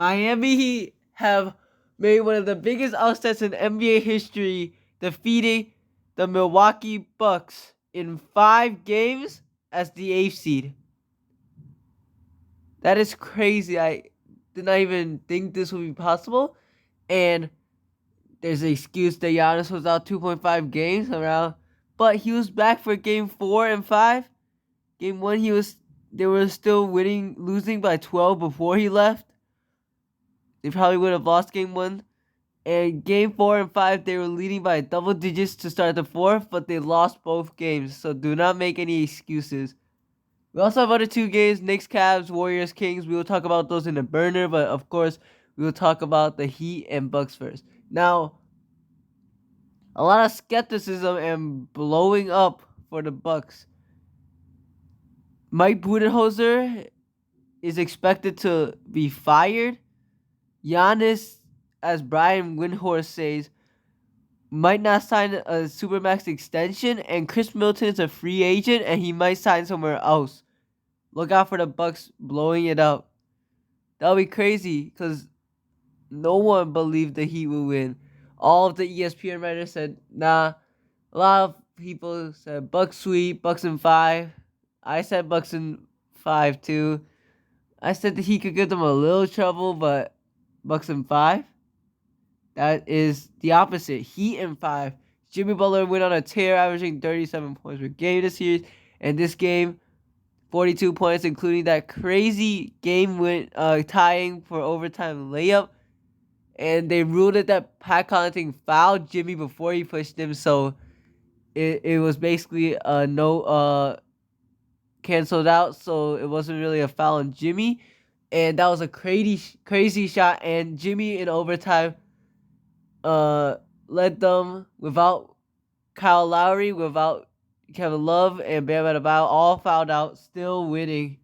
Miami Heat have made one of the biggest upsets in NBA history, defeating the Milwaukee Bucks in 5 games as the 8th seed. That is crazy. I did not even think this would be possible. And there's an excuse that Giannis was out 2.5 games around, but he was back for game 4 and 5. Game 1, they were still losing by 12 before he left. They probably would have lost game 1. And game 4 and 5, they were leading by double digits to start the fourth, but they lost both games. So do not make any excuses. We also have other 2 games: Knicks, Cavs, Warriors, Kings. We will talk about those in the burner, but of course, we will talk about the Heat and Bucks first. Now, a lot of skepticism and blowing up for the Bucks. Mike Budenholzer is expected to be fired. Giannis, as Brian Windhorst says, might not sign a Supermax extension, and Chris Middleton is a free agent, and he might sign somewhere else. Look out for the Bucks blowing it up. That'll be crazy, because no one believed the Heat would win. All of the ESPN writers said, nah. A lot of people said Bucks sweep, Bucks in 5. I said Bucks in 5 too. I said that he could give them a little trouble, but Bucks in 5. That is the opposite. Heat in 5. Jimmy Butler went on a tear, averaging 37 points per game this series. And this game, 42 points, including that crazy game tying for overtime layup. And they ruled it that Pat Connaughton fouled Jimmy before he pushed him, so it was basically canceled out, so it wasn't really a foul on Jimmy. And that was a crazy shot, and Jimmy in overtime led them without Kyle Lowry, without Kevin Love, and Bam Adebayo all fouled out, still winning.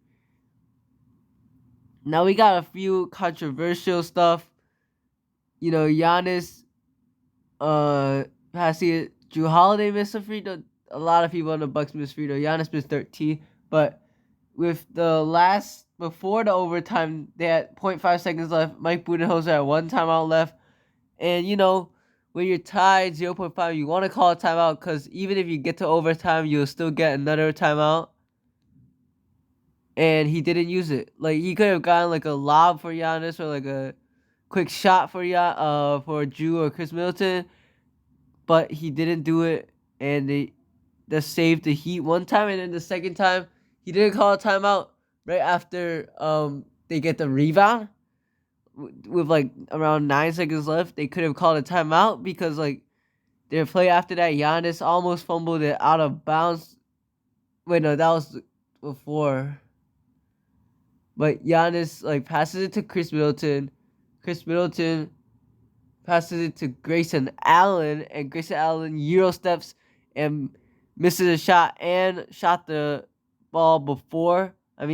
Now we got a few controversial stuff. Giannis has seen Jrue Holiday missed a free throw. A lot of people on the Bucks missed free throw. Giannis missed 13, but with before the overtime, they had 0.5 seconds left. Mike Budenholzer had 1 timeout left, and when you're tied 0.5, you want to call a timeout, because even if you get to overtime, you'll still get another timeout. And he didn't use it. Like, he could have gotten like a lob for Giannis, or like a quick shot for Jrue or Chris Middleton, but he didn't do it, and they just saved the Heat one time, and then the second time he didn't call a timeout right after they get the rebound with like around 9 seconds left. They could have called a timeout, because like their play after that, Giannis almost fumbled it out of bounds. Wait, no, that was before. But Giannis like passes it to Chris Middleton. Chris Middleton passes it to Grayson Allen, and Grayson Allen Euro steps and misses a shot, and shot the ball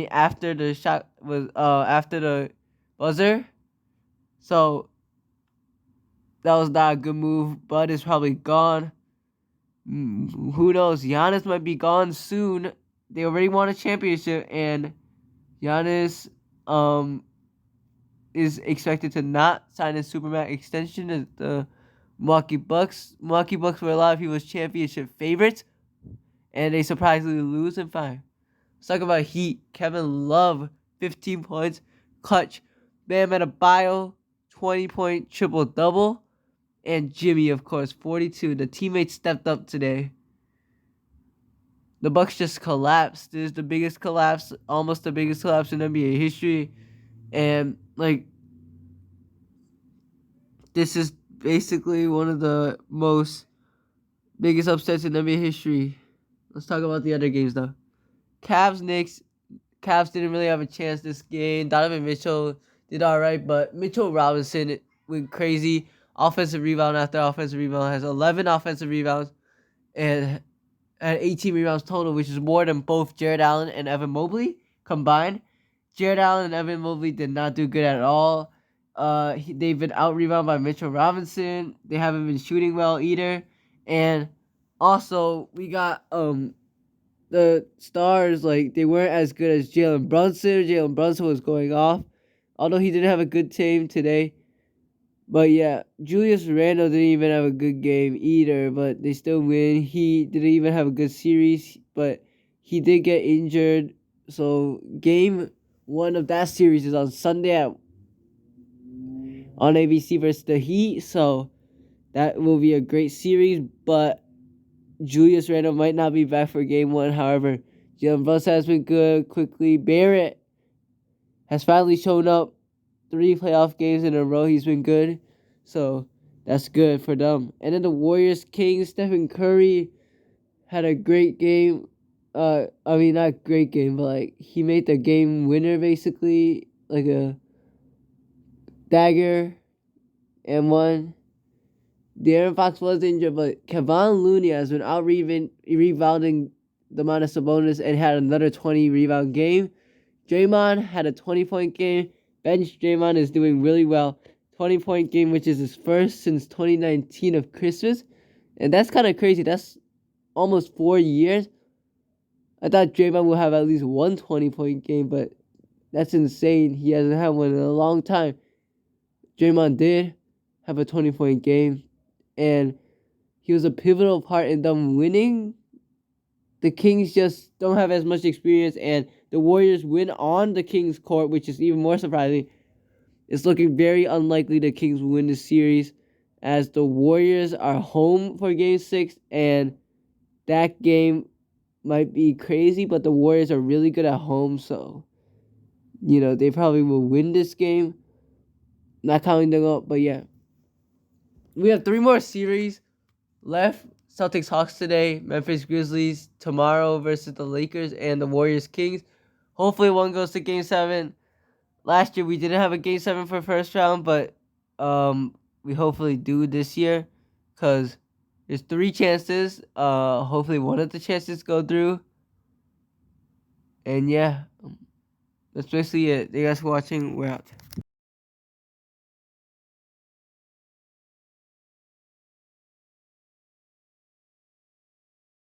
after the shot was after the buzzer. So that was not a good move. Bud is probably gone. Who knows? Giannis might be gone soon. They already won a championship, and Giannis is expected to not sign a Supermax extension as the Milwaukee Bucks. Milwaukee Bucks were a lot of people's championship favorites, and they surprisingly lose in 5. Let's talk about Heat. Kevin Love, 15 points, clutch. Bam Adebayo, 20-point triple-double. And Jimmy, of course, 42. The teammates stepped up today. The Bucks just collapsed. This is the biggest collapse, almost the biggest collapse in NBA history. And, like, this is basically one of the biggest upsets in NBA history. Let's talk about the other games, though. Cavs, Knicks. Cavs didn't really have a chance this game. Donovan Mitchell did all right, but Mitchell Robinson went crazy. Offensive rebound after offensive rebound. Has 11 offensive rebounds and had 18 rebounds total, which is more than both Jared Allen and Evan Mobley combined. Jared Allen and Evan Mobley did not do good at all. They've been out-rebounded by Mitchell Robinson. They haven't been shooting well either. And also, we got the stars, like, they weren't as good as Jalen Brunson. Jalen Brunson was going off. Although he didn't have a good team today. But yeah, Julius Randle didn't even have a good game either, but they still win. He didn't even have a good series, but he did get injured. So game one of that series is on Sunday on ABC versus the Heat. So that will be a great series, but Julius Randle might not be back for game one. However, Jalen Brunson has been good quickly. Barrett has finally shown up 3 playoff games in a row. He's been good. So that's good for them. And then the Warriors Kings, Stephen Curry had a great game. I mean not great game, but like he made the game winner basically, like a dagger and won. De'Aaron Fox was injured, but Kevon Looney has been out rebounding Domantas Sabonis and had another 20 rebound game. Draymond had a 20-point game. Bench Draymond is doing really well. 20-point game, which is his first since 2019 of Christmas. And that's kind of crazy. That's almost 4 years. I thought Draymond would have at least one 20-point game, but that's insane. He hasn't had one in a long time. Draymond did have a 20-point game, and he was a pivotal part in them winning. The Kings just don't have as much experience, and the Warriors win on the Kings' court, which is even more surprising. It's looking very unlikely the Kings will win this series, as the Warriors are home for Game 6, and that game might be crazy, but the Warriors are really good at home, so, they probably will win this game. Not counting them up, but yeah. We have 3 more series left. Celtics Hawks today, Memphis Grizzlies tomorrow versus the Lakers, and the Warriors Kings. Hopefully one goes to Game 7. Last year we didn't have a Game 7 for first round, but we hopefully do this year, because there's 3 chances. Hopefully one of the chances go through. And yeah, that's basically it. Thank you guys for watching. We're out.